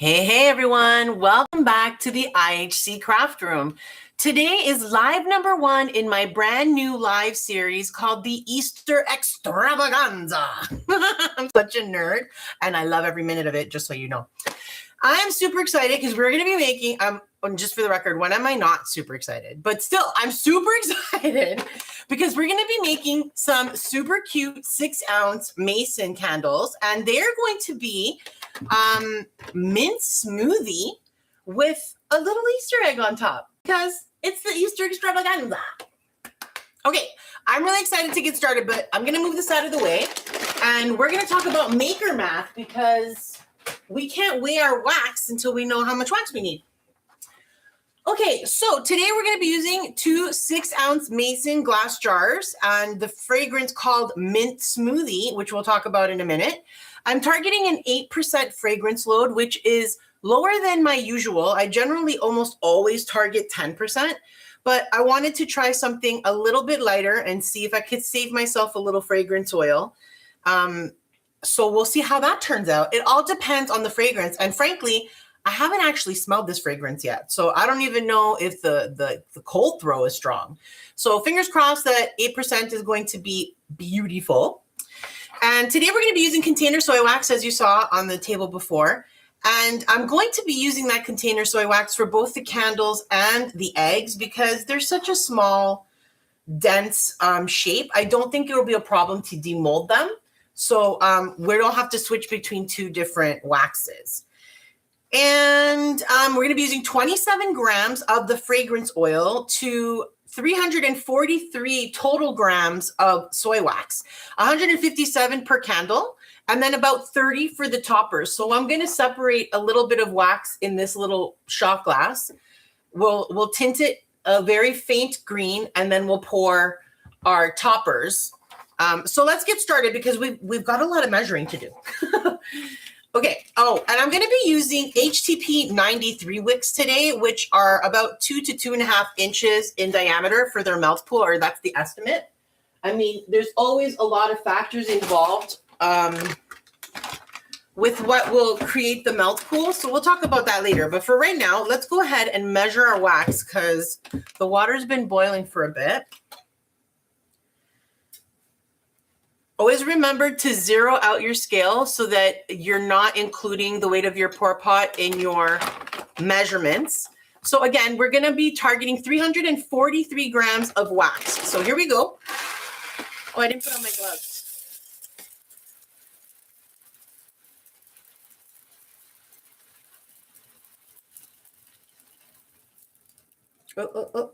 Hey everyone, welcome back to the IHC Craft Room. Today is live number 1 in my brand new live series called the Easter Extravaganza. I'm such a nerd and I love every minute of it, just so you know. I am super excited because we're going to be making, just for the record, when am I not super excited? But still, I'm super excited because we're going to be making some super cute 6-ounce mason candles, and they're going to be mint smoothie with a little Easter egg on top because it's the Easter Extravaganza. Okay, I'm really excited to get started, but I'm going to move this out of the way, and we're going to talk about maker math because we can't weigh our wax until we know how much wax we need. Okay, so today we're going to be using 2 6-ounce mason glass jars and the fragrance called Mint Smoothie, which we'll talk about in a minute. I'm targeting an 8% fragrance load, which is lower than my usual. I generally almost always target 10%, but I wanted to try something a little bit lighter and see if I could save myself a little fragrance oil. So we'll see how that turns out. It all depends on the fragrance. And frankly, I haven't actually smelled this fragrance yet. So I don't even know if the cold throw is strong. So fingers crossed that 8% is going to be beautiful. And today we're going to be using container soy wax, as you saw on the table before. And I'm going to be using that container soy wax for both the candles and the eggs because they're such a small, dense shape. I don't think it'll be a problem to demold them. So we don't have to switch between 2 different waxes. And we're going to be using 27 grams of the fragrance oil to 343 total grams of soy wax, 157 per candle, and then about 30 for the toppers. So I'm going to separate a little bit of wax in this little shot glass. We'll tint it a very faint green, and then we'll pour our toppers. So let's get started because we've got a lot of measuring to do. Okay. Oh, and I'm going to be using HTP 93 wicks today, which are about 2 to 2.5 inches in diameter for their melt pool, or that's the estimate. I mean, there's always a lot of factors involved with what will create the melt pool. So we'll talk about that later. But for right now, let's go ahead and measure our wax because the water's been boiling for a bit. Always remember to zero out your scale so that you're not including the weight of your pour pot in your measurements. So again, we're going to be targeting 343 grams of wax. So here we go. Oh, I didn't put on my gloves. Oh.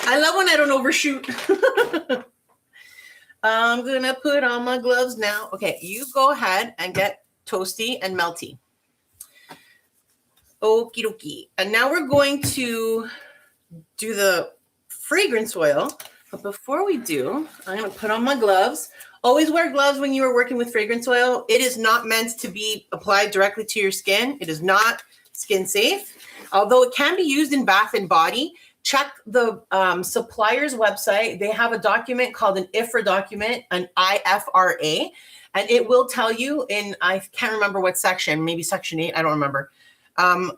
I love when I don't overshoot. I'm going to put on my gloves now. Okay, you go ahead and get toasty and melty. Okie dokie. And now we're going to do the fragrance oil. But before we do, I'm going to put on my gloves. Always wear gloves when you are working with fragrance oil. It is not meant to be applied directly to your skin. It is not skin safe. Although it can be used in bath and body. Check the supplier's website. They have a document called an IFRA document, an IFRA, and it will tell you in, I can't remember what section, maybe section 8, I don't remember,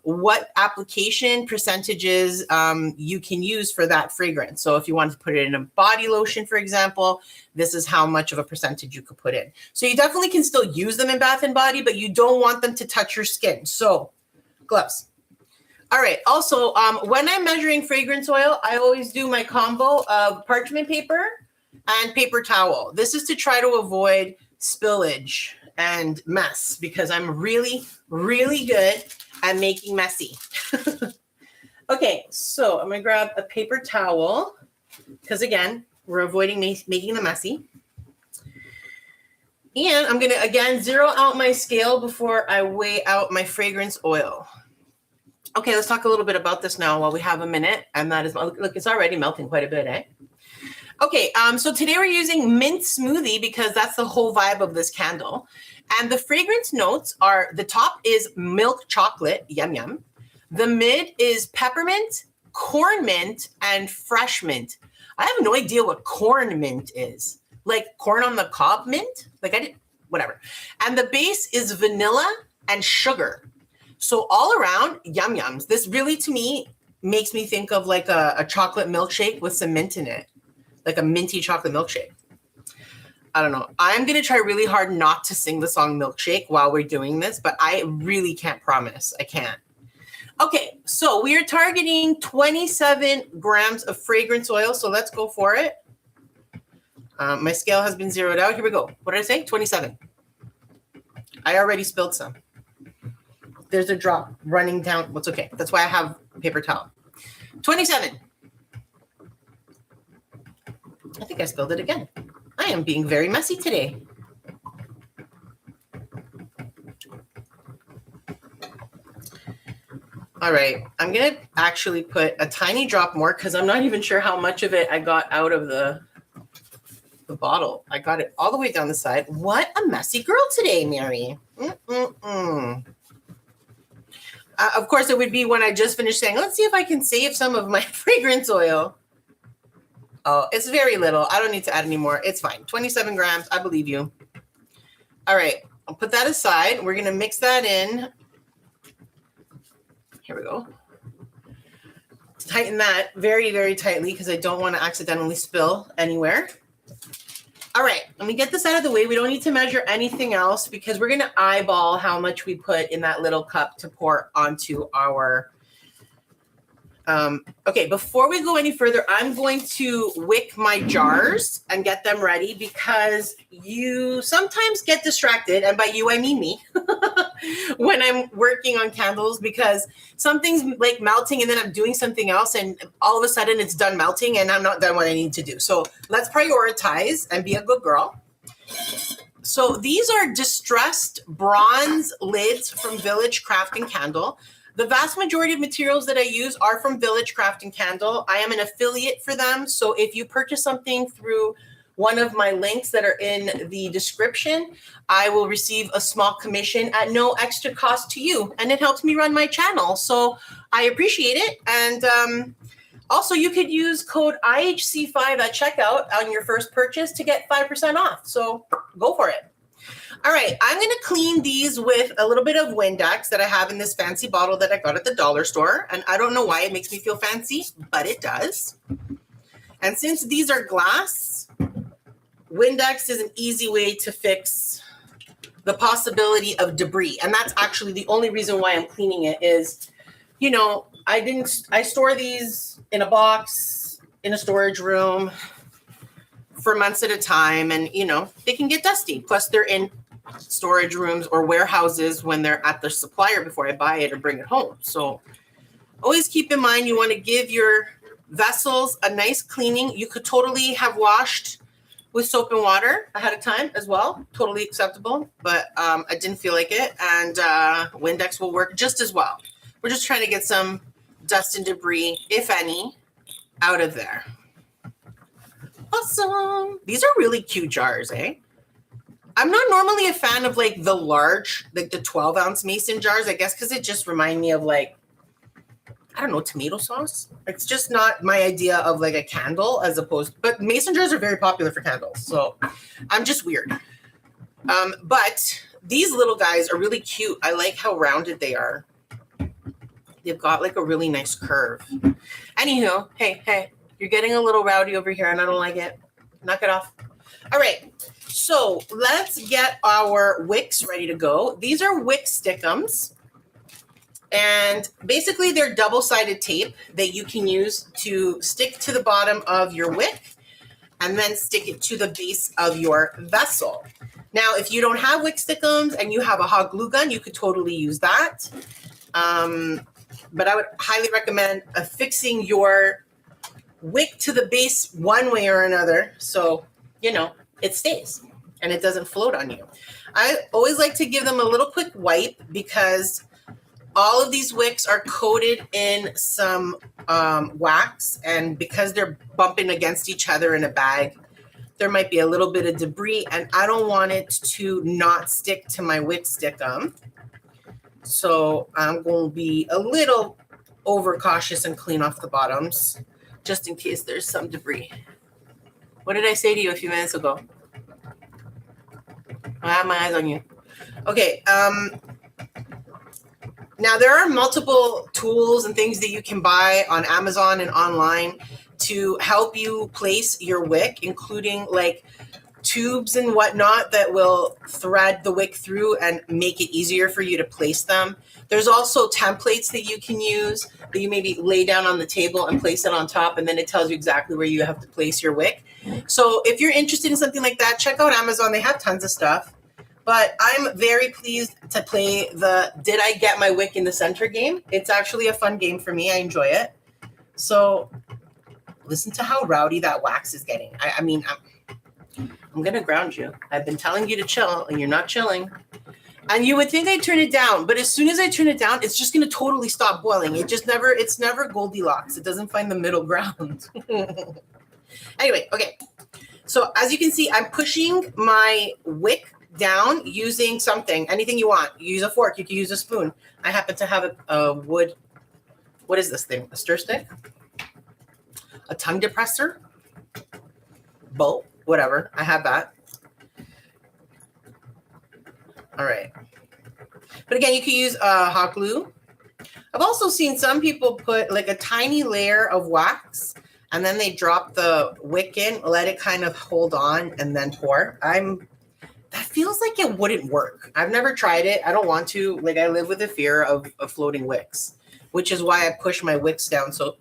what application percentages you can use for that fragrance. So if you want to put it in a body lotion, for example, this is how much of a percentage you could put in. So you definitely can still use them in bath and body, but you don't want them to touch your skin. So gloves. All right. Also, when I'm measuring fragrance oil, I always do my combo of parchment paper and paper towel. This is to try to avoid spillage and mess because I'm really, really good at making messy. Okay, so I'm going to grab a paper towel because, again, we're avoiding making them messy. And I'm going to, again, zero out my scale before I weigh out my fragrance oil. Okay, let's talk a little bit about this now while we have a minute. And that is, look, it's already melting quite a bit, eh? Okay, so today we're using Mint Smoothie because that's the whole vibe of this candle. And the fragrance notes are, the top is milk chocolate, yum yum. The mid is peppermint, corn mint, and fresh mint. I have no idea what corn mint is. like corn on the cob mint. Like I did, whatever. And the base is vanilla and sugar. So all around, yum yums. This really, to me, makes me think of like a chocolate milkshake with some mint in it, like a minty chocolate milkshake. I don't know. I'm going to try really hard not to sing the song Milkshake while we're doing this, but I really can't promise. I can't. Okay, so we are targeting 27 grams of fragrance oil, so let's go for it. My scale has been zeroed out. Here we go. What did I say? 27. I already spilled some. There's a drop running down. What's okay? That's why I have a paper towel. 27. I think I spilled it again. I am being very messy today. All right, I'm gonna actually put a tiny drop more because I'm not even sure how much of it I got out of the bottle. I got it all the way down the side. What a messy girl today, Mary. Of course, it would be when I just finished saying, let's see if I can save some of my fragrance oil. Oh, it's very little. I don't need to add any more. It's fine. 27 grams. I believe you. All right. I'll put that aside. We're going to mix that in. Here we go. Tighten that very, very tightly because I don't want to accidentally spill anywhere. All right. Let me get this out of the way. We don't need to measure anything else because we're going to eyeball how much we put in that little cup to pour onto our okay, before we go any further, I'm going to wick my jars and get them ready because you sometimes get distracted, and by you, I mean me, when I'm working on candles because something's like melting and then I'm doing something else and all of a sudden it's done melting and I'm not done what I need to do. So let's prioritize and be a good girl. So these are distressed bronze lids from Village Craft and Candle. The vast majority of materials that I use are from Village Craft and Candle. I am an affiliate for them. So if you purchase something through one of my links that are in the description, I will receive a small commission at no extra cost to you. And it helps me run my channel. So I appreciate it. And also you could use code IHC5 at checkout on your first purchase to get 5% off. So go for it. All right, I'm going to clean these with a little bit of Windex that I have in this fancy bottle that I got at the dollar store. And I don't know why it makes me feel fancy, but it does. And since these are glass, Windex is an easy way to fix the possibility of debris. And that's actually the only reason why I'm cleaning it is, you know, I store these in a box in a storage room for months at a time. And, you know, they can get dusty. Plus they're in storage rooms or warehouses when they're at the supplier before I buy it or bring it home. So always keep in mind, you want to give your vessels a nice cleaning. You could totally have washed with soap and water ahead of time as well. Totally acceptable, but I didn't feel like it. And Windex will work just as well. We're just trying to get some dust and debris, if any, out of there. Awesome. These are really cute jars, eh? I'm not normally a fan of like the large, like the 12-ounce mason jars, I guess, because it just reminds me of like, I don't know, tomato sauce. It's just not my idea of like a candle as opposed, but mason jars are very popular for candles. So I'm just weird. But these little guys are really cute. I like how rounded they are. They've got like a really nice curve. Anywho, hey, you're getting a little rowdy over here and I don't like it. Knock it off. All right. So let's get our wicks ready to go. These are wick stickums. And basically they're double-sided tape that you can use to stick to the bottom of your wick and then stick it to the base of your vessel. Now, if you don't have wick stickums and you have a hot glue gun, you could totally use that. But I would highly recommend affixing your wick to the base one way or another so, you know, it stays and it doesn't float on you. I always like to give them a little quick wipe because all of these wicks are coated in some wax, and because they're bumping against each other in a bag, there might be a little bit of debris, and I don't want it to not stick to my wick stickum. So I'm going to be a little overcautious and clean off the bottoms just in case there's some debris. What did I say to you a few minutes ago? I have my eyes on you. Okay. Now there are multiple tools and things that you can buy on Amazon and online to help you place your wick, including like tubes and whatnot that will thread the wick through and make it easier for you to place them. There's also templates that you can use that you maybe lay down on the table and place it on top, and then it tells you exactly where you have to place your wick. So if you're interested in something like that, check out Amazon. They have tons of stuff. But I'm very pleased to play the Did I Get My Wick in the Center game. It's actually a fun game for me. I enjoy it. So listen to how rowdy that wax is getting. I mean, I'm going to ground you. I've been telling you to chill, and you're not chilling. And you would think I'd turn it down, but as soon as I turn it down, it's just going to totally stop boiling. It's never Goldilocks. It doesn't find the middle ground. Anyway, okay. So as you can see, I'm pushing my wick down using something, anything you want. You use a fork, you can use a spoon. I happen to have a wood, what is this thing? A stir stick? A tongue depressor? Bowl, whatever. I have that. All right. But again, you can use hot glue. I've also seen some people put like a tiny layer of wax and then they drop the wick in, let it kind of hold on and then pour. That feels like it wouldn't work. I've never tried it. I don't want to. Like, I live with the fear of floating wicks, which is why I push my wicks down so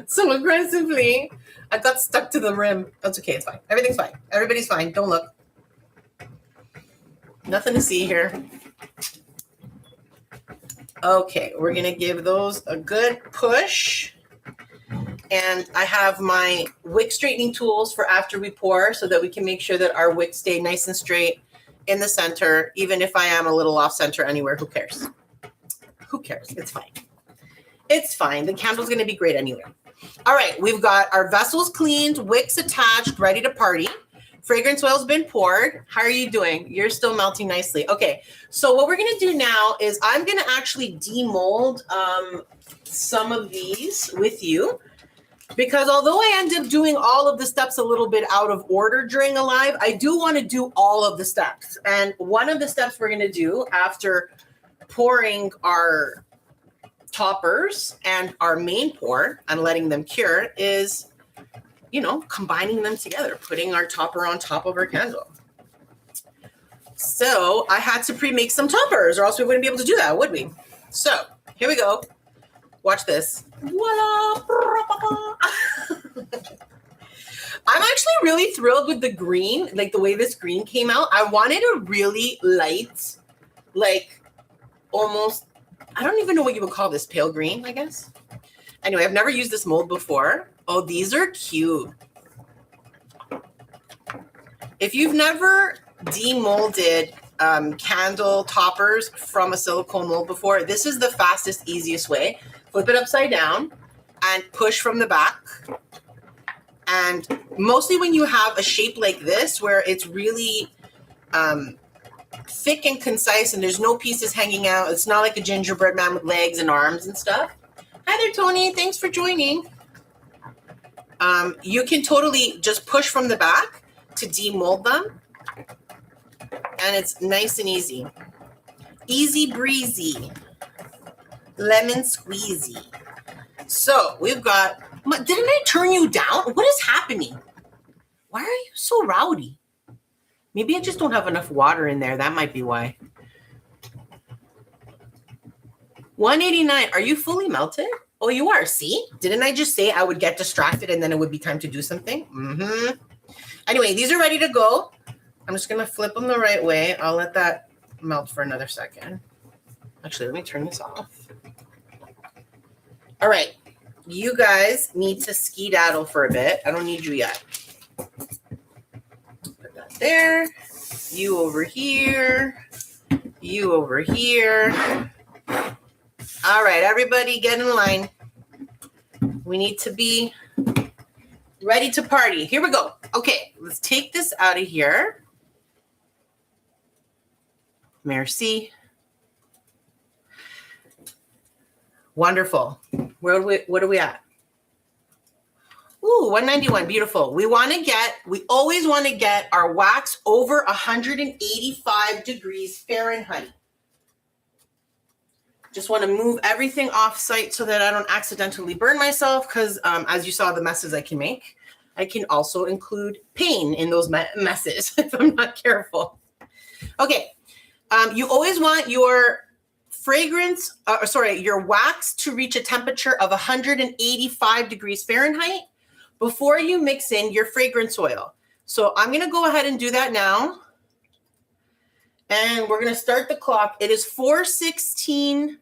so aggressively. I got stuck to the rim. That's okay. It's fine. Everything's fine. Everybody's fine. Don't look. Nothing to see here. Okay, we're going to give those a good push. And I have my wick straightening tools for after we pour so that we can make sure that our wicks stay nice and straight in the center. Even if I am a little off center anywhere, who cares? Who cares? It's fine. It's fine. The candle's going to be great anyway. All right, we've got our vessels cleaned, wicks attached, ready to party. Fragrance oil's been poured. How are you doing? You're still melting nicely. Okay, so what we're going to do now is I'm going to actually demold some of these with you. Because although I end up doing all of the steps a little bit out of order during a live, I do want to do all of the steps. And one of the steps we're going to do after pouring our toppers and our main pour and letting them cure is, you know, combining them together, putting our topper on top of our candle. So I had to pre-make some toppers or else we wouldn't be able to do that, would we? So here we go. Watch this. Voila. I'm actually really thrilled with the green, like the way this green came out. I wanted a really light, like almost, I don't even know what you would call this, pale green, I guess. Anyway, I've never used this mold before. Oh, these are cute. If you've never demolded candle toppers from a silicone mold before, this is the fastest, easiest way. Flip it upside down and push from the back. And mostly when you have a shape like this, where it's really thick and concise and there's no pieces hanging out, it's not like a gingerbread man with legs and arms and stuff. Hi there, Tony. Thanks for joining. You can totally just push from the back to demold them. And it's nice and easy. Easy breezy. Lemon squeezy. So we've got, didn't I turn you down? What is happening? Why are you so rowdy? Maybe I just don't have enough water in there. That might be why. 189. Are you fully melted? Oh, you are. See? Didn't I just say I would get distracted and then it would be time to do something? Mm-hmm. Anyway, these are ready to go. I'm just going to flip them the right way. I'll let that melt for another second. Actually, let me turn this off. All right. You guys need to skedaddle for a bit. I don't need you yet. Put that there. You over here. You over here. All right, everybody get in line. We need to be ready to party. Here we go. Okay, let's take this out of here. Merci. Wonderful. What are we at? Ooh, 191, beautiful. We always want to get our wax over 185 degrees Fahrenheit. Just want to move everything off site so that I don't accidentally burn myself because as you saw the messes I can make. I can also include pain in those messes if I'm not careful. Okay, you always want your your wax to reach a temperature of 185 degrees Fahrenheit before you mix in your fragrance oil. So I'm going to go ahead and do that now. And we're going to start the clock. It is 4:16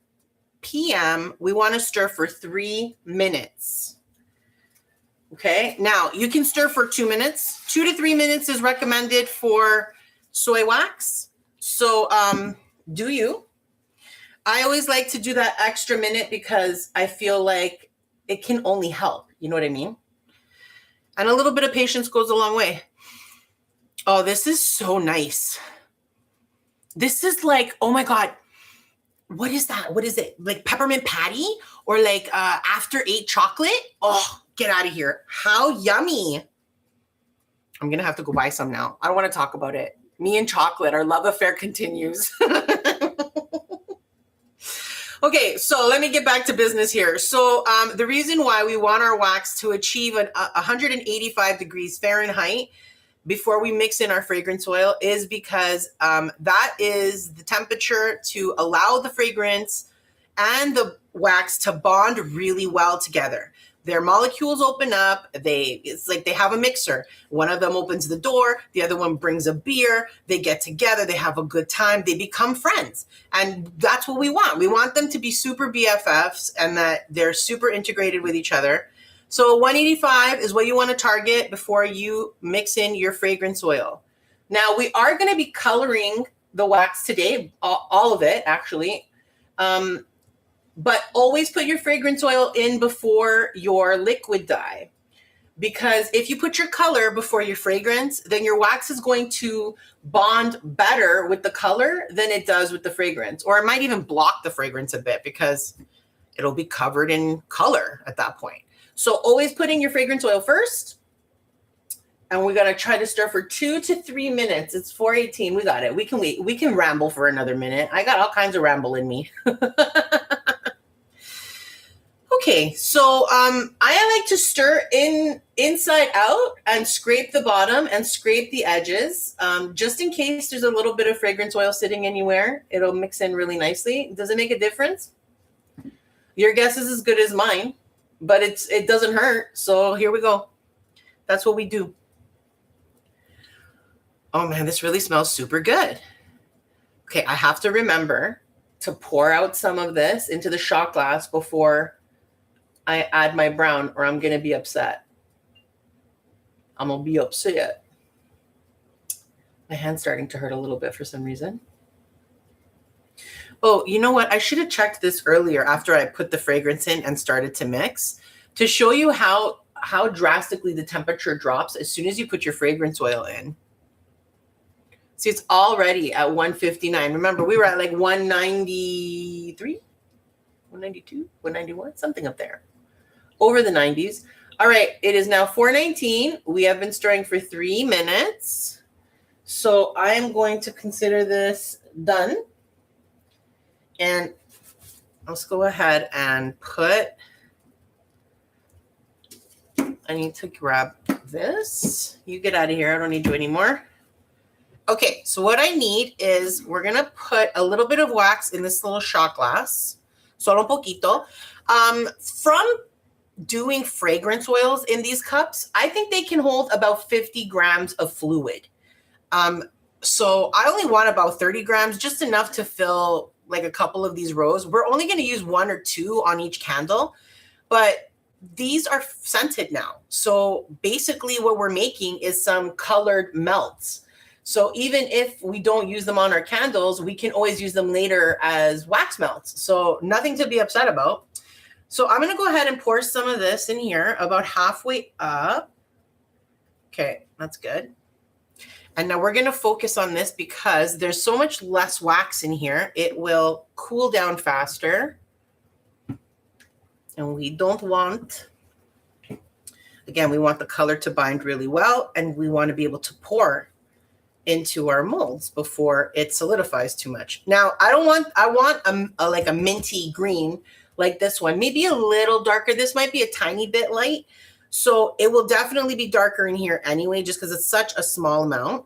p.m. We want to stir for 3 minutes. Okay, now you can stir for 2 minutes. 2 to 3 minutes is recommended for soy wax. So do you? I always like to do that extra minute because I feel like it can only help. You know what I mean? And a little bit of patience goes a long way. Oh, this is so nice. This is like, oh my God, what is that? What is it? Like peppermint patty or like after 8 chocolate? Oh, get out of here. How yummy. I'm going to have to go buy some now. I don't want to talk about it. Me and chocolate, our love affair continues. Okay, so let me get back to business here. So the reason why we want our wax to achieve 185 degrees Fahrenheit before we mix in our fragrance oil is because that is the temperature to allow the fragrance and the wax to bond really well together. Their molecules open up. It's like they have a mixer. One of them opens the door. The other one brings a beer. They get together. They have a good time. They become friends. And that's what we want. We want them to be super BFFs and that they're super integrated with each other. So 185 is what you want to target before you mix in your fragrance oil. Now, we are going to be coloring the wax today, all of it, actually. But always put your fragrance oil in before your liquid dye. Because if you put your color before your fragrance, then your wax is going to bond better with the color than it does with the fragrance. Or it might even block the fragrance a bit because it'll be covered in color at that point. So always putting your fragrance oil first. And we got to try to stir for 2 to 3 minutes. It's 4:18. We got it. We can wait. We can ramble for another minute. I got all kinds of ramble in me. Okay, so I like to stir inside out and scrape the bottom and scrape the edges. Just in case there's a little bit of fragrance oil sitting anywhere, it'll mix in really nicely. Does it make a difference? Your guess is as good as mine, but it doesn't hurt. So here we go. That's what we do. Oh man, this really smells super good. Okay, I have to remember to pour out some of this into the shot glass before I add my brown or I'm going to be upset. I'm going to be upset. My hand's starting to hurt a little bit for some reason. Oh, you know what? I should have checked this earlier after I put the fragrance in and started to mix to show you how drastically the temperature drops as soon as you put your fragrance oil in. See, it's already at 159. Remember, we were at like 193, 192, 191, something up there. Over the 90s. All right, it is now 4:19. We have been stirring for 3 minutes. So I am going to consider this done. And let's go ahead and I need to grab this. You get out of here. I don't need you anymore. Okay, so what I need is we're going to put a little bit of wax in this little shot glass. Solo un poquito. From doing fragrance oils in these cups, I think they can hold about 50 grams of fluid. So I only want about 30 grams, just enough to fill like a couple of these rows. We're only going to use 1 or 2 on each candle, but these are scented now. So basically what we're making is some colored melts. So even if we don't use them on our candles, we can always use them later as wax melts. So nothing to be upset about. So I'm going to go ahead and pour some of this in here about halfway up. Okay, that's good. And now we're going to focus on this because there's so much less wax in here. It will cool down faster. And we don't want Again, we want the color to bind really well, and we want to be able to pour into our molds before it solidifies too much. Now, I want like a minty green like this one, maybe a little darker. This might be a tiny bit light. So it will definitely be darker in here anyway, just because it's such a small amount.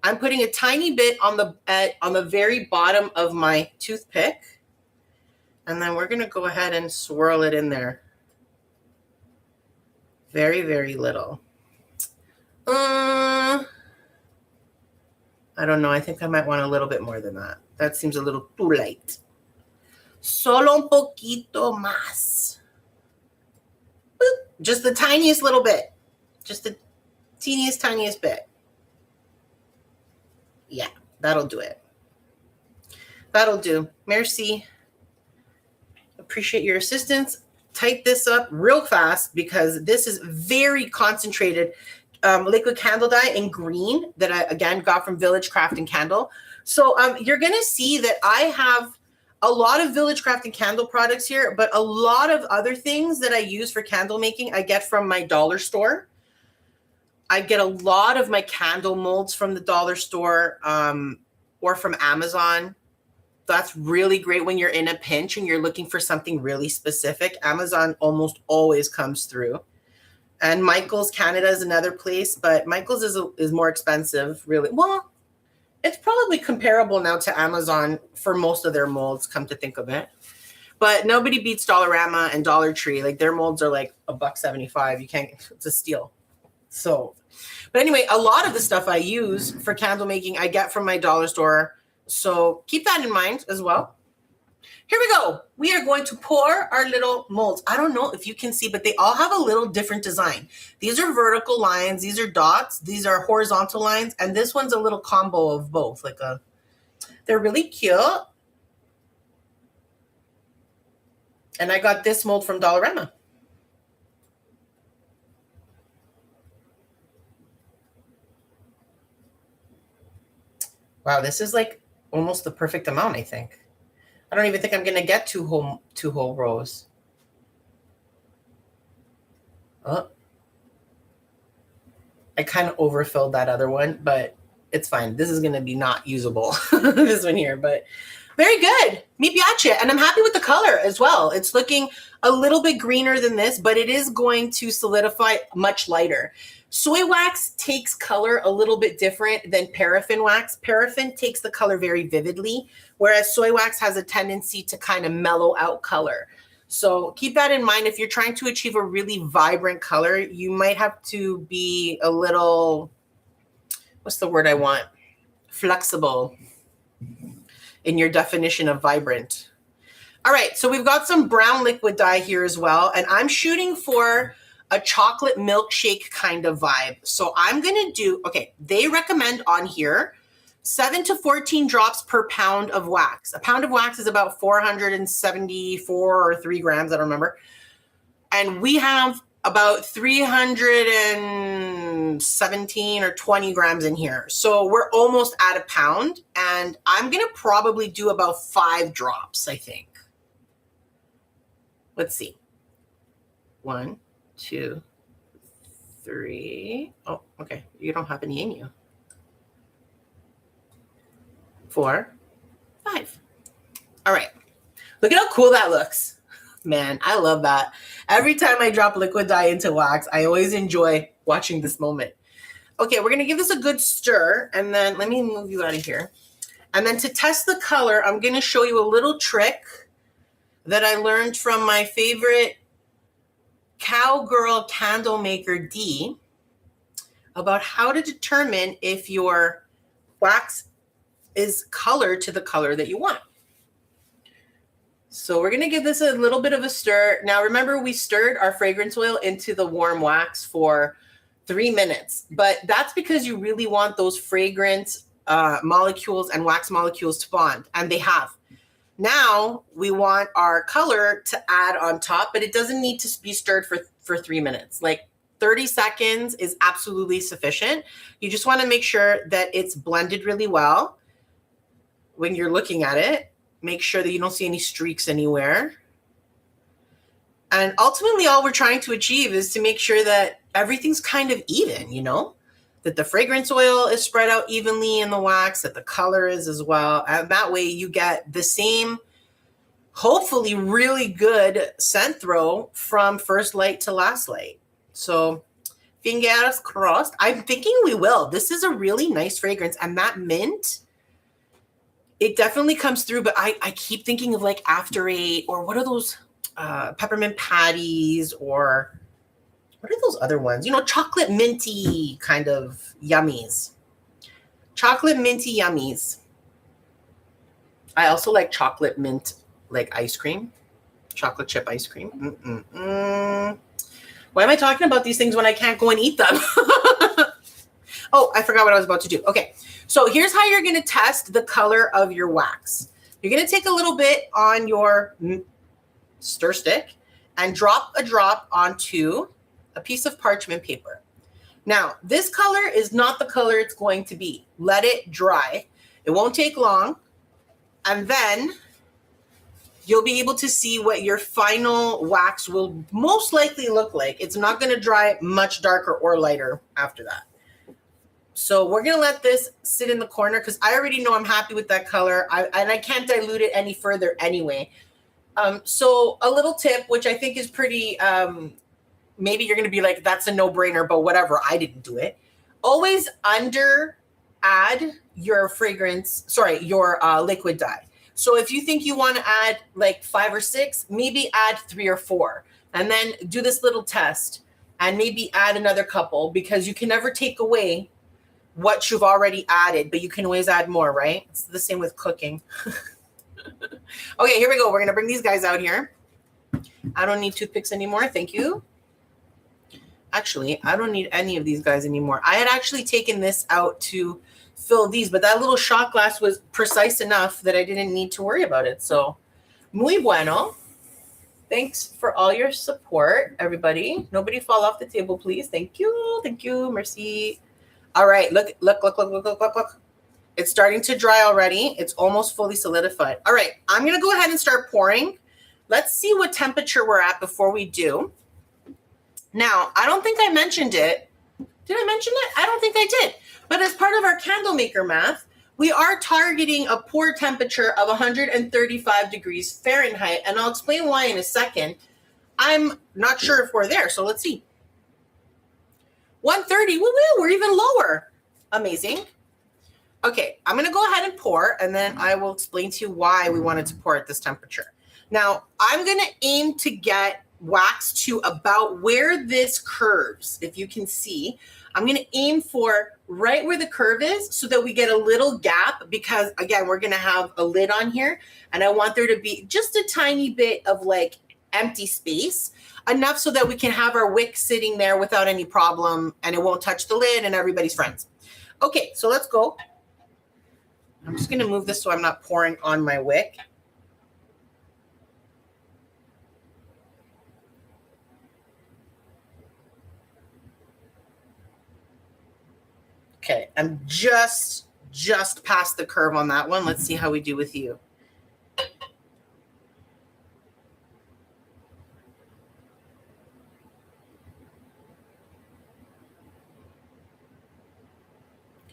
I'm putting a tiny bit on the very bottom of my toothpick. And then we're going to go ahead and swirl it in there. Very, very little. I don't know. I think I might want a little bit more than that. That seems a little too light. Solo un poquito más. Boop. Just the tiniest little bit. Just the tiniest bit. Yeah, that'll do it. That'll do. Merci. Appreciate your assistance. Type this up real fast because this is very concentrated liquid candle dye in green that I, again, got from Village Craft and Candle. So you're going to see that I have a lot of Village Craft and Candle products here, but a lot of other things that I use for candle making I get from my dollar store. I get a lot of my candle molds from the dollar store or from Amazon. That's really great when you're in a pinch and you're looking for something really specific. Amazon almost always comes through. And Michael's Canada is another place, but Michael's is more expensive, really. Well, it's probably comparable now to Amazon for most of their molds, come to think of it. But nobody beats Dollarama and Dollar Tree. Like their molds are like $1.75. You can't, it's a steal. So, but anyway, a lot of the stuff I use for candle making, I get from my dollar store. So keep that in mind as well. Here we go. We are going to pour our little molds. I don't know if you can see, but they all have a little different design. These are vertical lines. These are dots. These are horizontal lines. And this one's a little combo of both. They're really cute. And I got this mold from Dollarama. Wow, this is like almost the perfect amount, I think. I don't even think I'm going to get two whole rows. Oh. I kind of overfilled that other one, but it's fine. This is going to be not usable, this one here, but very good. Mi piace. And I'm happy with the color as well. It's looking a little bit greener than this, but it is going to solidify much lighter. Soy wax takes color a little bit different than paraffin wax. Paraffin takes the color very vividly, whereas soy wax has a tendency to kind of mellow out color. So keep that in mind. If you're trying to achieve a really vibrant color, you might have to be a little, what's the word I want? Flexible in your definition of vibrant. All right, so we've got some brown liquid dye here as well, and I'm shooting for a chocolate milkshake kind of vibe. So I'm going to do, okay, they recommend on here 7 to 14 drops per pound of wax. A pound of wax is about 474 or 3 grams, I don't remember. And we have about 317 or 20 grams in here. So we're almost at a pound, and I'm going to probably do about 5 drops, I think. Let's see. 1, 2, 3. Oh, okay. You don't have any in you. 4, 5. All right. Look at how cool that looks. Man, I love that. Every time I drop liquid dye into wax, I always enjoy watching this moment. Okay, we're going to give this a good stir, and then let me move you out of here. And then to test the color, I'm going to show you a little trick that I learned from my favorite cowgirl candle maker, D, about how to determine if your wax is colored to the color that you want. So we're going to give this a little bit of a stir. Now, remember, we stirred our fragrance oil into the warm wax for 3 minutes, but that's because you really want those fragrance molecules and wax molecules to bond, and they have. Now we want our color to add on top, but it doesn't need to be stirred for 3 minutes. Like 30 seconds is absolutely sufficient. You just want to make sure that it's blended really well. When you're looking at it, make sure that you don't see any streaks anywhere. And ultimately, all we're trying to achieve is to make sure that everything's kind of even, you know, that the fragrance oil is spread out evenly in the wax, that the color is as well. And that way you get the same, hopefully really good scent throw from first light to last light. So fingers crossed. I'm thinking we will. This is a really nice fragrance. And that mint, it definitely comes through, but I keep thinking of like After Eight, or what are those peppermint patties, or what are those other ones? You know, chocolate minty kind of yummies. Chocolate minty yummies. I also like chocolate mint, like ice cream, chocolate chip ice cream. Why am I talking about these things when I can't go and eat them? Oh, I forgot what I was about to do. Okay, so here's how you're going to test the color of your wax. You're going to take a little bit on your stir stick and drop a drop onto a piece of parchment paper. Now, this color is not the color it's going to be. Let it dry. It won't take long. And then you'll be able to see what your final wax will most likely look like. It's not going to dry much darker or lighter after that. So we're going to let this sit in the corner because I already know I'm happy with that color. And I can't dilute it any further anyway. So a little tip, which I think is pretty, maybe you're going to be like, that's a no-brainer, but whatever, I didn't do it. Always add your your liquid dye. So if you think you want to add like 5 or 6, maybe add 3 or 4, and then do this little test and maybe add another couple, because you can never take away what you've already added, but you can always add more, right? It's the same with cooking. Okay, here we go. We're going to bring these guys out here. I don't need toothpicks anymore. Thank you. Actually, I don't need any of these guys anymore. I had actually taken this out to fill these, but that little shot glass was precise enough that I didn't need to worry about it. So, muy bueno. Thanks for all your support, everybody. Nobody fall off the table, please. Thank you. Thank you. Merci. All right. Look. It's starting to dry already. It's almost fully solidified. All right. I'm going to go ahead and start pouring. Let's see what temperature we're at before we do. Now, I don't think I mentioned it. Did I mention it? I don't think I did. But as part of our candle maker math, we are targeting a pour temperature of 135 degrees Fahrenheit. And I'll explain why in a second. I'm not sure if we're there. So let's see. 130. Woo-woo, we're even lower. Amazing. Okay, I'm going to go ahead and pour, and then I will explain to you why we wanted to pour at this temperature. Now, I'm going to aim to get wax to about where this curves. If you can see, I'm going to aim for right where the curve is so that we get a little gap, because again, we're going to have a lid on here, and I want there to be just a tiny bit of like empty space, enough so that we can have our wick sitting there without any problem, and it won't touch the lid and everybody's friends. Okay, so let's go. I'm just going to move this so I'm not pouring on my wick. Okay, I'm just past the curve on that one. Let's see how we do with you.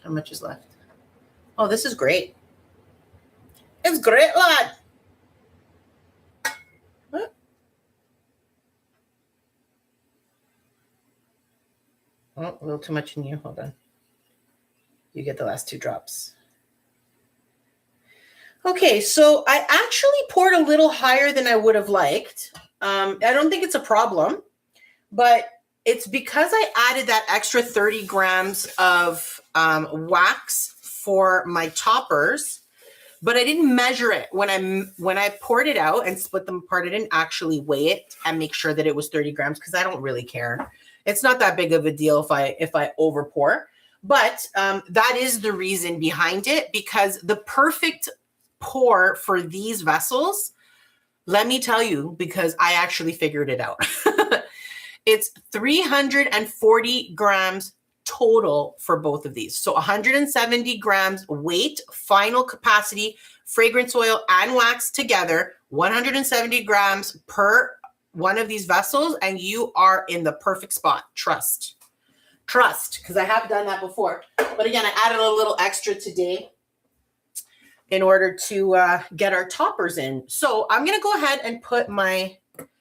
How much is left? Oh, this is great. It's great, lad. What? Oh, a little too much in you. Hold on. You get the last 2 drops. Okay, so I actually poured a little higher than I would have liked. I don't think it's a problem, but it's because I added that extra 30 grams of wax for my toppers, but I didn't measure it when I poured it out and split them apart. I didn't actually weigh it and make sure that it was 30 grams because I don't really care. It's not that big of a deal if I over pour, but that is the reason behind it, because the perfect pour for these vessels, let me tell you, because I actually figured it out. It's 340 grams total for both of these. So 170 grams weight, final capacity, fragrance oil and wax together, 170 grams per one of these vessels and you are in the perfect spot. Trust, because I have done that before. But again, I added a little extra today in order to get our toppers in. So I'm going to go ahead and put my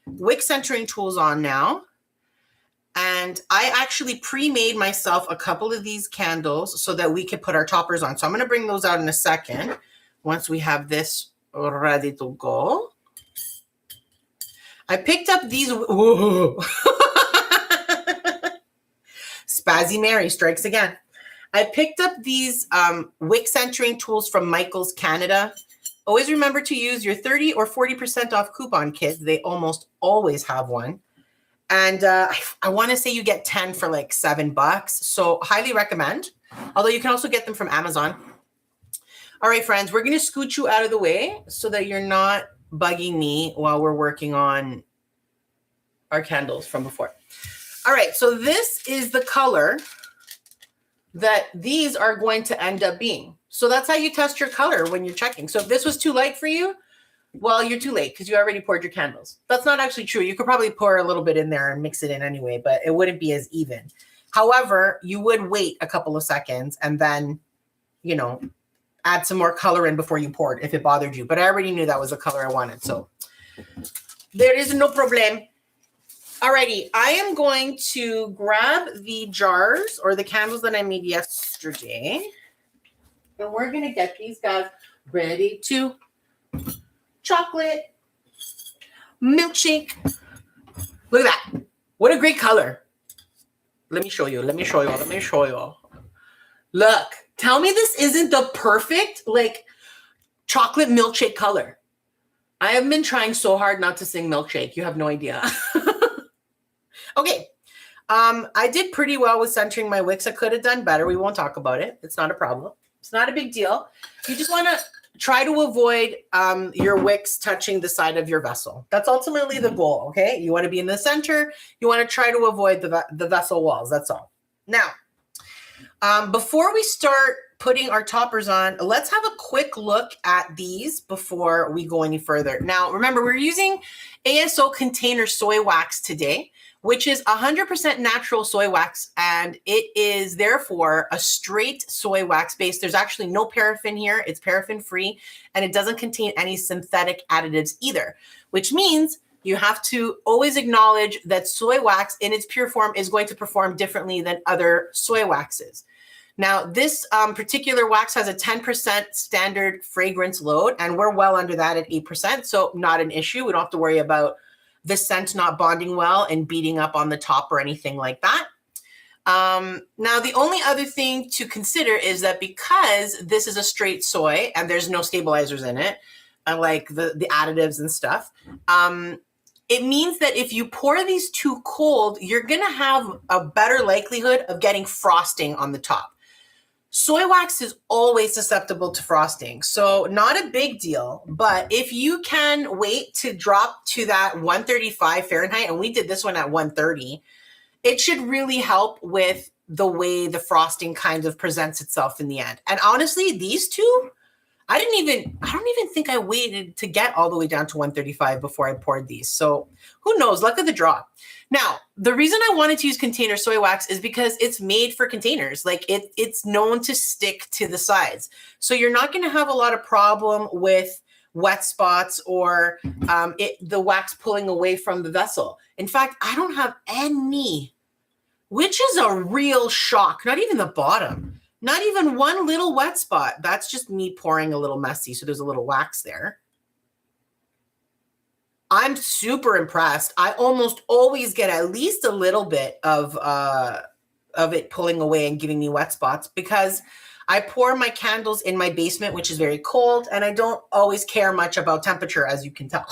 wick centering tools on now. And I actually pre-made myself a couple of these candles so that we could put our toppers on. So I'm going to bring those out in a second once we have this ready to go. I picked up these. Spazzy Mary strikes again. I picked up these wick centering tools from Michael's Canada. Always remember to use your 30 or 40% off coupon, kids. They almost always have one. And I want to say you get 10 for like $7. So highly recommend. Although you can also get them from Amazon. All right, friends, we're going to scoot you out of the way so that you're not bugging me while we're working on our candles from before. All right, so this is the color that these are going to end up being. So that's how you test your color when you're checking. So if this was too light for you, well, you're too late because you already poured your candles. That's not actually true. You could probably pour a little bit in there and mix it in anyway, but it wouldn't be as even. However, you would wait a couple of seconds and then, you know, add some more color in before you poured if it bothered you. But I already knew that was the color I wanted. So there is no problem. Alrighty, I am going to grab the jars or the candles that I made yesterday. And we're going to get these guys ready to chocolate milkshake. Look at that. What a great color. Let me show you. Look, tell me this isn't the perfect like chocolate milkshake color. I have been trying so hard not to sing milkshake. You have no idea. Okay. I did pretty well with centering my wicks. I could have done better. We won't talk about it. It's not a problem. It's not a big deal. You just want to try to avoid your wicks touching the side of your vessel. That's ultimately the goal, okay? You want to be in the center. You want to try to avoid the vessel walls. That's all. Now, before we start putting our toppers on, let's have a quick look at these before we go any further. Now, remember, we're using ASO container soy wax today, which is 100% natural soy wax, and it is therefore a straight soy wax base. There's actually no paraffin here. It's paraffin free, and it doesn't contain any synthetic additives either, which means you have to always acknowledge that soy wax in its pure form is going to perform differently than other soy waxes. Now, this particular wax has a 10% standard fragrance load, and we're well under that at 8%, so not an issue. We don't have to worry about the scent not bonding well and beating up on the top or anything like that. Now, the only other thing to consider is that because this is a straight soy and there's no stabilizers in it, like the additives and stuff, it means that if you pour these too cold, you're going to have a better likelihood of getting frosting on the top. Soy wax is always susceptible to frosting, so not a big deal. But if you can wait to drop to that 135 Fahrenheit, and we did this one at 130, it should really help with the way the frosting kind of presents itself in the end. And honestly, these two, I don't even think I waited to get all the way down to 135 before I poured these. So who knows? Luck of the draw. Now, the reason I wanted to use container soy wax is because it's made for containers. Like it's known to stick to the sides. So you're not going to have a lot of problem with wet spots or the wax pulling away from the vessel. In fact, I don't have any, which is a real shock. Not even the bottom. Not even one little wet spot. That's just me pouring a little messy. So there's a little wax there. I'm super impressed. I almost always get at least a little bit of it pulling away and giving me wet spots because I pour my candles in my basement, which is very cold, and I don't always care much about temperature, as you can tell.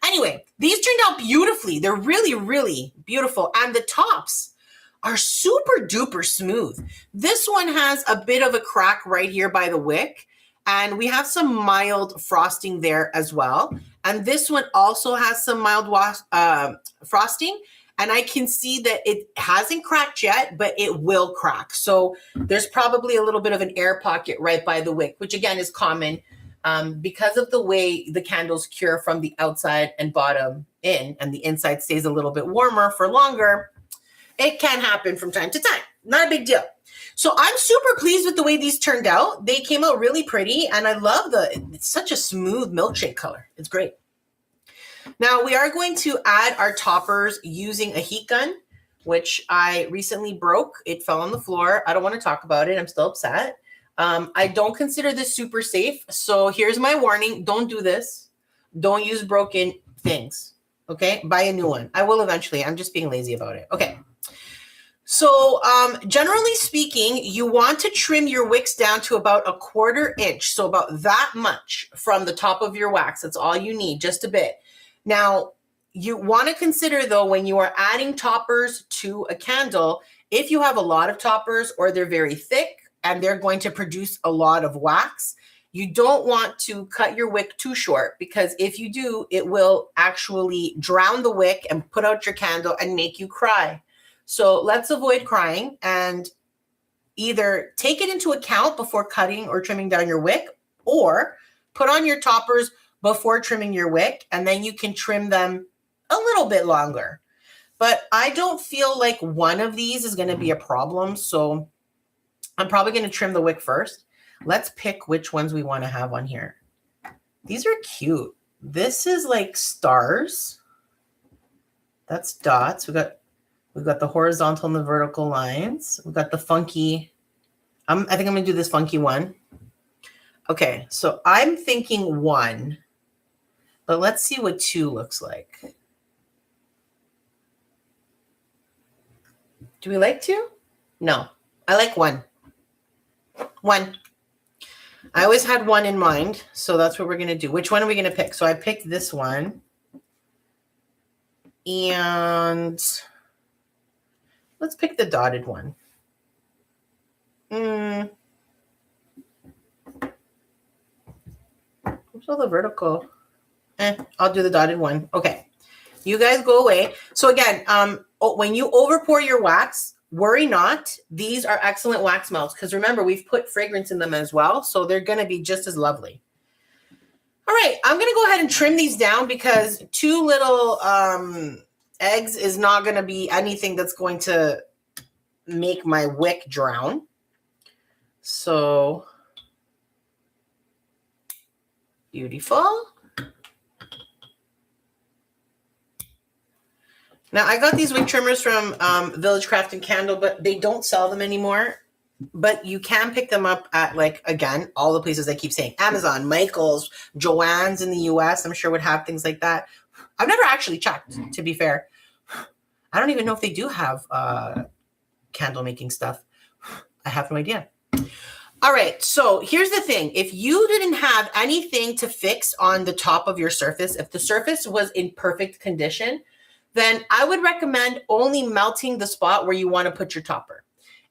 Anyway, these turned out beautifully. They're really, really beautiful. And the tops are super duper smooth. This one has a bit of a crack right here by the wick, and we have some mild frosting there as well. And this one also has some mild frosting, and I can see that it hasn't cracked yet, but it will crack. So there's probably a little bit of an air pocket right by the wick, which again is common because of the way the candles cure from the outside and bottom in and the inside stays a little bit warmer for longer, it can happen from time to time. Not a big deal. So I'm super pleased with the way these turned out. They came out really pretty, and I love it's such a smooth milkshake color. It's great. Now we are going to add our toppers using a heat gun, which I recently broke. It fell on the floor. I don't want to talk about it. I'm still upset. I don't consider this super safe. So here's my warning. Don't do this. Don't use broken things. Okay? Buy a new one. I will eventually. I'm just being lazy about it. Okay. So generally speaking, you want to trim your wicks down to about 1/4 inch. So about that much from the top of your wax. That's all you need, just a bit. Now, you want to consider, though, when you are adding toppers to a candle, if you have a lot of toppers or they're very thick and they're going to produce a lot of wax, you don't want to cut your wick too short, because if you do, it will actually drown the wick and put out your candle and make you cry. So let's avoid crying and either take it into account before cutting or trimming down your wick, or put on your toppers before trimming your wick, and then you can trim them a little bit longer. But I don't feel like one of these is going to be a problem, so I'm probably going to trim the wick first. Let's pick which ones we want to have on here. These are cute. This is like stars. That's dots. We've got the horizontal and the vertical lines. We've got the funky. I think I'm going to do this funky one. Okay, so I'm thinking 1, but let's see what 2 looks like. Do we like 2? No, I like 1. 1. I always had 1 in mind, so that's what we're going to do. Which one are we going to pick? So I picked this one. And let's pick the dotted one. Where's all the vertical? I'll do the dotted one. Okay. You guys go away. So again, when you over pour your wax, worry not. These are excellent wax melts because remember, we've put fragrance in them as well. So they're going to be just as lovely. All right. I'm going to go ahead and trim these down because 2 little eggs is not going to be anything that's going to make my wick drown. So beautiful. Now I got these wick trimmers from Village Craft and Candle, but they don't sell them anymore. But you can pick them up at, like, again, all the places I keep saying, Amazon, Michael's, Joann's in the US, I'm sure would have things like that. I've never actually checked, to be fair. I don't even know if they do have candle making stuff. I have no idea. All right, so here's the thing. If you didn't have anything to fix on the top of your surface, if the surface was in perfect condition, then I would recommend only melting the spot where you want to put your topper.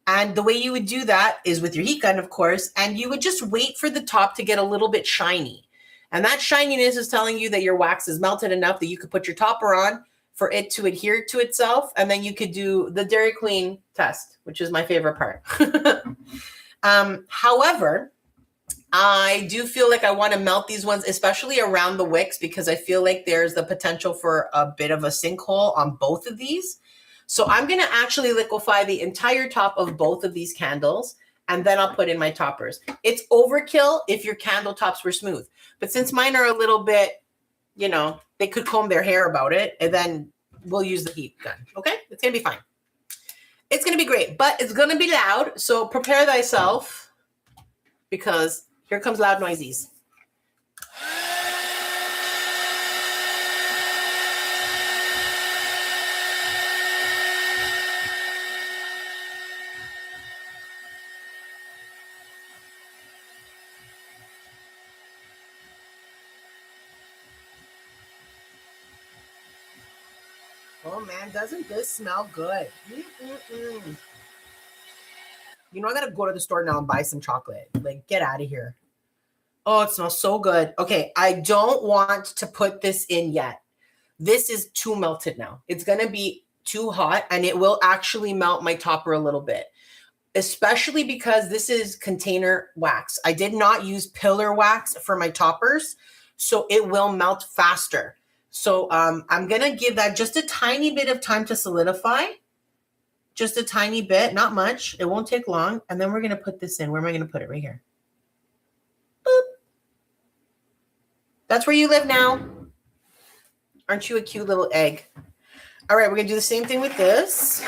And the way you would do that is with your heat gun, of course, and you would just wait for the top to get a little bit shiny. And that shininess is telling you that your wax is melted enough that you could put your topper on for it to adhere to itself. And then you could do the Dairy Queen test, which is my favorite part. However, I do feel like I want to melt these ones, especially around the wicks, because I feel like there's the potential for a bit of a sinkhole on both of these. So I'm going to actually liquefy the entire top of both of these candles, and then I'll put in my toppers. It's overkill if your candle tops were smooth. But since mine are a little bit, you know, they could comb their hair about it, and then we'll use the heat gun. Okay? It's going to be fine. It's going to be great, but it's going to be loud. So prepare thyself, because here comes loud noisies. Oh man, doesn't this smell good? You know, I gotta go to the store now and buy some chocolate. Like, get out of here. Oh, it smells so good. Okay, I don't want to put this in yet. This is too melted now. It's gonna be too hot, and it will actually melt my topper a little bit, especially because this is container wax. I did not use pillar wax for my toppers, so it will melt faster. So I'm going to give that just a tiny bit of time to solidify. Just a tiny bit, not much. It won't take long. And then we're going to put this in. Where am I going to put it? Right here. Boop. That's where you live now. Aren't you a cute little egg? All right, we're going to do the same thing with this.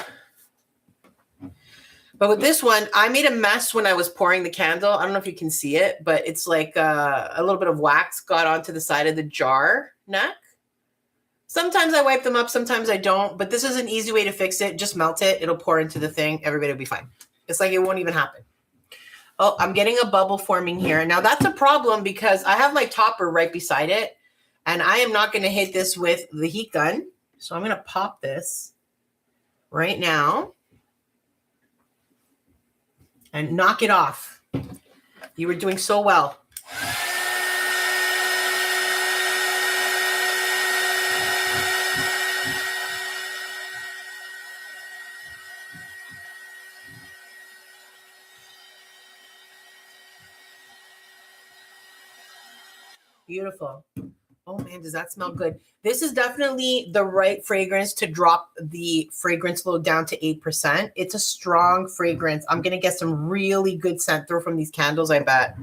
But with this one, I made a mess when I was pouring the candle. I don't know if you can see it, but it's like a little bit of wax got onto the side of the jar neck. Sometimes I wipe them up, sometimes I don't, but this is an easy way to fix it. Just melt it. It'll pour into the thing. Everybody will be fine. It's like it won't even happen. Oh, I'm getting a bubble forming here. Now that's a problem because I have my topper right beside it, and I am not going to hit this with the heat gun. So I'm going to pop this right now and knock it off. You were doing so well. Beautiful. Oh man, does that smell good? This is definitely the right fragrance to drop the fragrance load down to 8%. It's a strong fragrance. I'm going to get some really good scent through from these candles, I bet.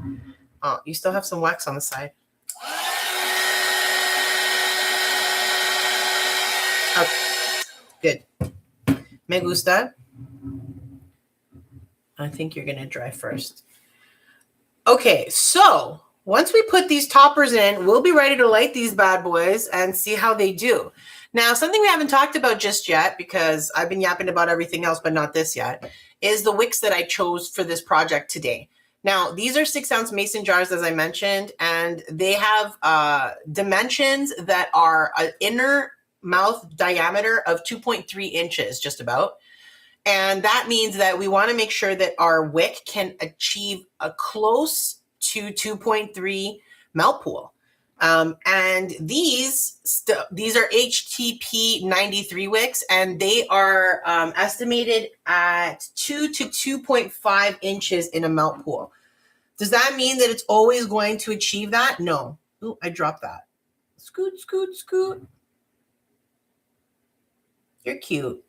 Oh, you still have some wax on the side. Okay, good. Me gusta. I think you're going to dry first. Okay, so once we put these toppers in, we'll be ready to light these bad boys and see how they do. Now, something we haven't talked about just yet, because I've been yapping about everything else, but not this yet, is the wicks that I chose for this project today. Now, these are 6-ounce mason jars, as I mentioned, and they have dimensions that are an inner mouth diameter of 2.3 inches, just about. And that means that we want to make sure that our wick can achieve a close to 2.3 melt pool. And these are HTP 93 wicks, and they are estimated at 2 to 2.5 inches in a melt pool. Does that mean that it's always going to achieve that? No. Ooh, I dropped that. Scoot, scoot, scoot. You're cute.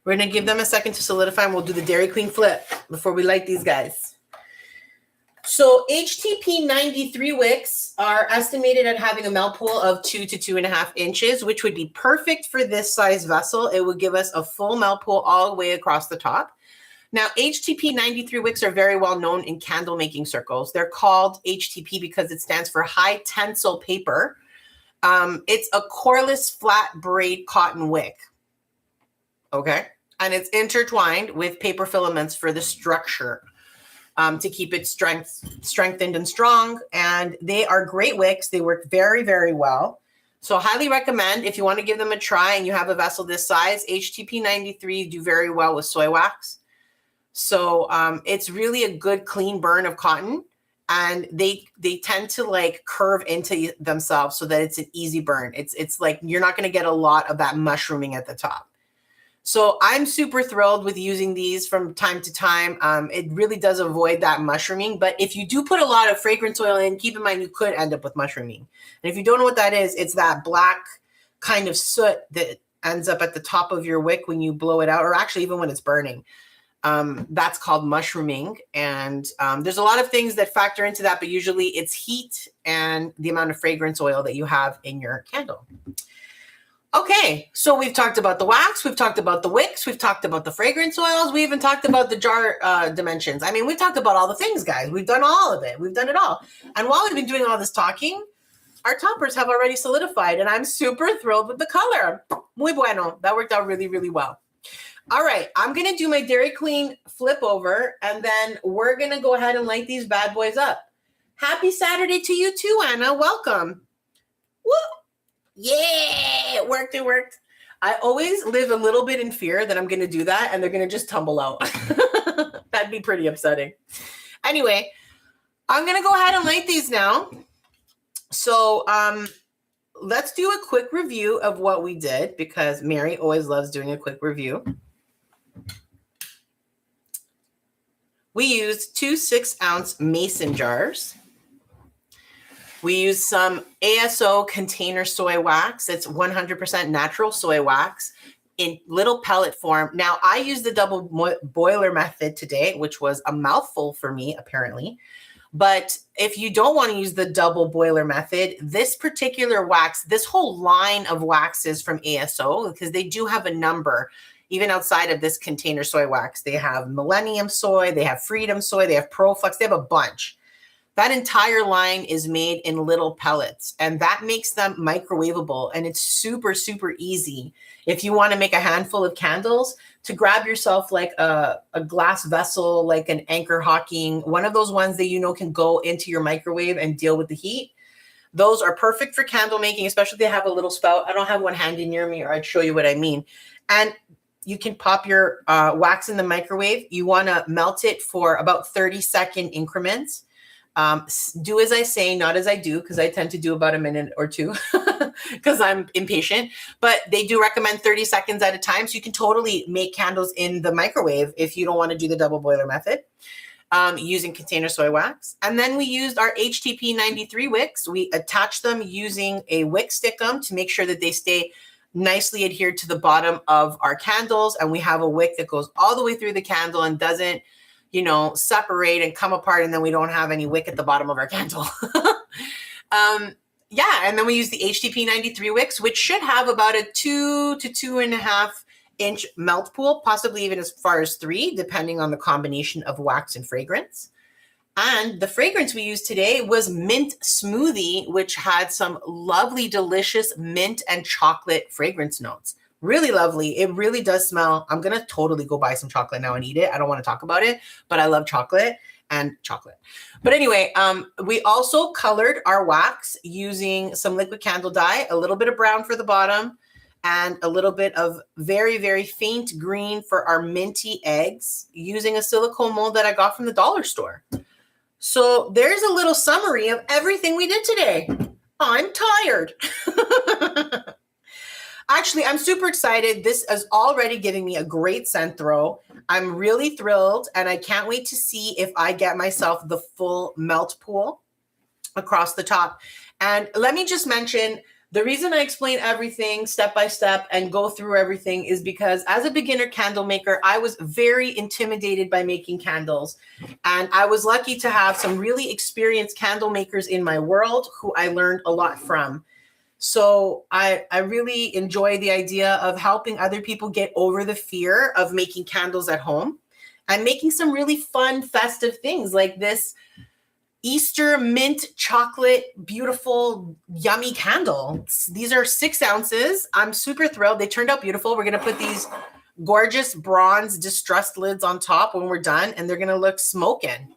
We're going to give them a second to solidify, and we'll do the Dairy Queen flip before we light these guys. So HTP 93 wicks are estimated at having a melt pool of 2 to 2.5 inches, which would be perfect for this size vessel. It would give us a full melt pool all the way across the top. Now, HTP 93 wicks are very well known in candle making circles. They're called HTP because it stands for high tensile paper. It's a coreless flat braid cotton wick. Okay. And it's intertwined with paper filaments for the structure. To keep it strengthened and strong. And they are great wicks. They work very, very well. So highly recommend if you want to give them a try and you have a vessel this size, HTP 93 do very well with soy wax. So it's really a good clean burn of cotton, and they tend to like curve into themselves so that it's an easy burn. It's like you're not going to get a lot of that mushrooming at the top. So I'm super thrilled with using these from time to time. It really does avoid that mushrooming. But if you do put a lot of fragrance oil in, keep in mind you could end up with mushrooming. And if you don't know what that is, it's that black kind of soot that ends up at the top of your wick when you blow it out, or actually even when it's burning. That's called mushrooming. And there's a lot of things that factor into that, but usually it's heat and the amount of fragrance oil that you have in your candle. Okay, so we've talked about the wax, we've talked about the wicks, we've talked about the fragrance oils, we even talked about the jar dimensions. I mean, we've talked about all the things, guys. We've done all of it. We've done it all. And while we've been doing all this talking, our toppers have already solidified, and I'm super thrilled with the color. Muy bueno. That worked out really, really well. All right, I'm going to do my Dairy Queen flip over, and then we're going to go ahead and light these bad boys up. Happy Saturday to you too, Anna. Welcome. Woo! Yeah, it worked. It worked. I always live a little bit in fear that I'm going to do that and they're going to just tumble out. That'd be pretty upsetting. Anyway, I'm going to go ahead and light these now. So let's do a quick review of what we did, because Mary always loves doing a quick review. We used 2 6-ounce mason jars. We use some ASO container soy wax. It's 100% natural soy wax in little pellet form. Now, I use the double boiler method today, which was a mouthful for me, apparently. But if you don't want to use the double boiler method, this particular wax, this whole line of waxes from ASO, because they do have a number, even outside of this container soy wax, they have Millennium soy, they have Freedom soy, they have Proflux, they have a bunch. That entire line is made in little pellets, and that makes them microwavable. And it's super, super easy if you want to make a handful of candles to grab yourself like a glass vessel, like an Anchor Hawking, one of those ones that you know can go into your microwave and deal with the heat. Those are perfect for candle making, especially if they have a little spout. I don't have one handy near me, or I'd show you what I mean. And you can pop your wax in the microwave. You want to melt it for about 30-second increments. Do as I say, not as I do, because I tend to do about a minute or two because I'm impatient. But they do recommend 30 seconds at a time. So you can totally make candles in the microwave if you don't want to do the double boiler method using container soy wax. And then we used our HTP 93 wicks. We attach them using a wick stickum to make sure that they stay nicely adhered to the bottom of our candles. And we have a wick that goes all the way through the candle and doesn't, you know, separate and come apart, and then we don't have any wick at the bottom of our candle. Yeah, and then we use the HTP 93 wicks, which should have about a 2 to 2.5 inch melt pool, possibly even as far as 3, depending on the combination of wax and fragrance. And the fragrance we used today was Mint Smoothie, which had some lovely, delicious mint and chocolate fragrance notes. Really lovely. It really does smell. I'm going to totally go buy some chocolate now and eat it. I don't want to talk about it, but I love chocolate and chocolate. But anyway, we also colored our wax using some liquid candle dye, a little bit of brown for the bottom, and a little bit of very, very faint green for our minty eggs using a silicone mold that I got from the dollar store. So there's a little summary of everything we did today. I'm tired. Actually, I'm super excited. This is already giving me a great scent throw. I'm really thrilled, and I can't wait to see if I get myself the full melt pool across the top. And let me just mention, the reason I explain everything step by step and go through everything is because as a beginner candle maker, I was very intimidated by making candles. And I was lucky to have some really experienced candle makers in my world who I learned a lot from. So I really enjoy the idea of helping other people get over the fear of making candles at home and making some really fun, festive things like this Easter mint chocolate, beautiful, yummy candle. These are 6 ounces. I'm super thrilled. They turned out beautiful. We're going to put these gorgeous bronze distressed lids on top when we're done, and they're going to look smoking.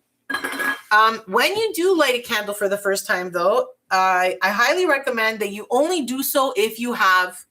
When you do light a candle for the first time, though, I highly recommend that you only do so if you have,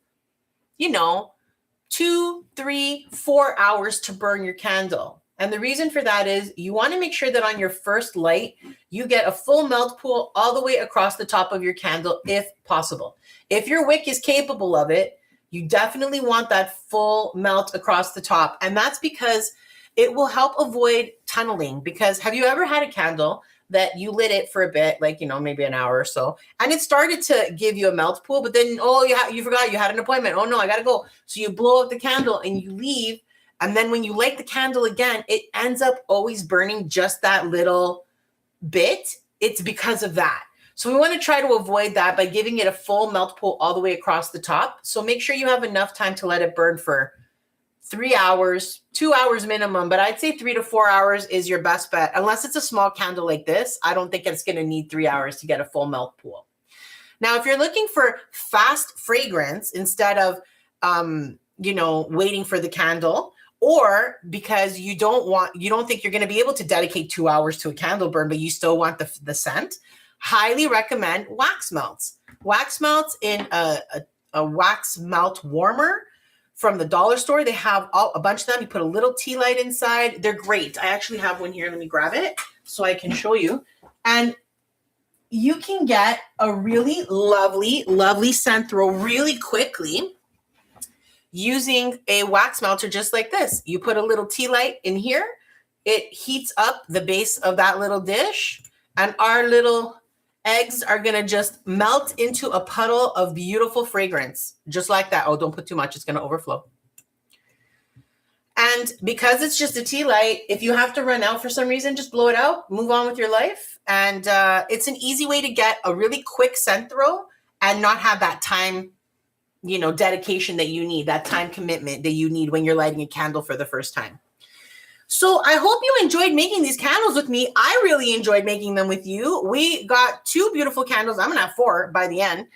2, 3, 4 hours to burn your candle. And the reason for that is you want to make sure that on your first light, you get a full melt pool all the way across the top of your candle, if possible. If your wick is capable of it, you definitely want that full melt across the top. And that's because it will help avoid tunneling. Because have you ever had a candle that you lit it for a bit, like, maybe an hour or so, and it started to give you a melt pool, but then, you forgot you had an appointment. Oh no, I got to go. So you blow up the candle and you leave. And then when you light the candle again, it ends up always burning just that little bit. It's because of that. So we want to try to avoid that by giving it a full melt pool all the way across the top. So make sure you have enough time to let it burn for 3 hours, 2 hours minimum, but I'd say 3 to 4 hours is your best bet. Unless it's a small candle like this, I don't think it's going to need 3 hours to get a full melt pool. Now, if you're looking for fast fragrance instead of, waiting for the candle, or because you don't think you're going to be able to dedicate 2 hours to a candle burn, but you still want the scent, highly recommend wax melts. Wax melts in a wax melt warmer from the dollar store. They have a bunch of them. You put a little tea light inside. They're great. I actually have one here. Let me grab it so I can show you. And you can get a really lovely, lovely scent throw really quickly using a wax melter just like this. You put a little tea light in here. It heats up the base of that little dish, and our little eggs are gonna just melt into a puddle of beautiful fragrance, just like that. Oh, don't put too much, it's gonna overflow. And because it's just a tea light, if you have to run out for some reason, just blow it out, move on with your life. And it's an easy way to get a really quick scent throw and not have that time, dedication that you need, that time commitment that you need when you're lighting a candle for the first time. So I hope you enjoyed making these candles with me. I really enjoyed making them with you. We got 2 beautiful candles. I'm gonna have 4 by the end.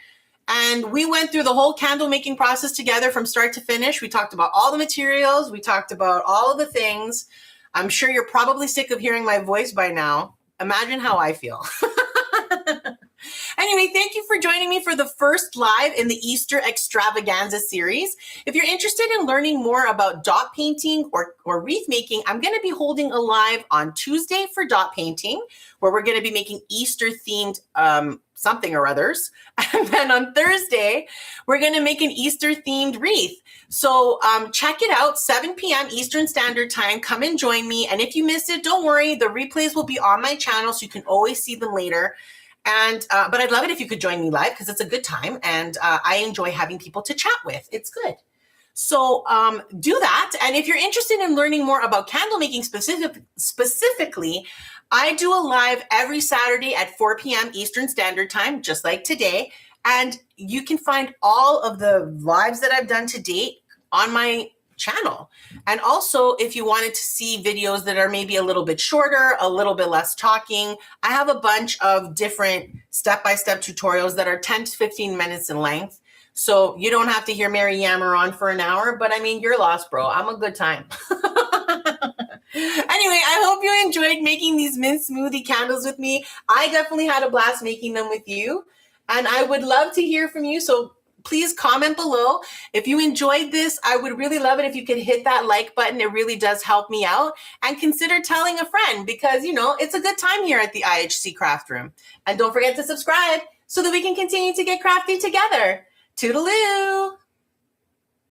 And we went through the whole candle making process together from start to finish. We talked about all the materials. We talked about all of the things. I'm sure you're probably sick of hearing my voice by now. Imagine how I feel. Anyway, thank you for joining me for the first live in the Easter Extravaganza series. If you're interested in learning more about dot painting or wreath making, I'm going to be holding a live on Tuesday for dot painting, where we're going to be making Easter themed something or others. And then on Thursday, we're going to make an Easter themed wreath. So check it out, 7 p.m. Eastern Standard Time. Come and join me. And if you missed it, don't worry. The replays will be on my channel, so you can always see them later. And but I'd love it if you could join me live, because it's a good time, and I enjoy having people to chat with. It's good. So do that. And if you're interested in learning more about candle making specifically, I do a live every Saturday at 4 p.m. Eastern Standard Time, just like today. And you can find all of the lives that I've done to date on my channel. And also, if you wanted to see videos that are maybe a little bit shorter, a little bit less talking, I have a bunch of different step-by-step tutorials that are 10 to 15 minutes in length. So you don't have to hear Mary yammer on for an hour, but I mean, you're lost, bro. I'm a good time. Anyway, I hope you enjoyed making these mint smoothie candles with me. I definitely had a blast making them with you, and I would love to hear from you. So please comment below. If you enjoyed this, I would really love it if you could hit that like button. It really does help me out. And consider telling a friend, because, it's a good time here at the IHC Craft Room. And don't forget to subscribe so that we can continue to get crafty together. Toodaloo!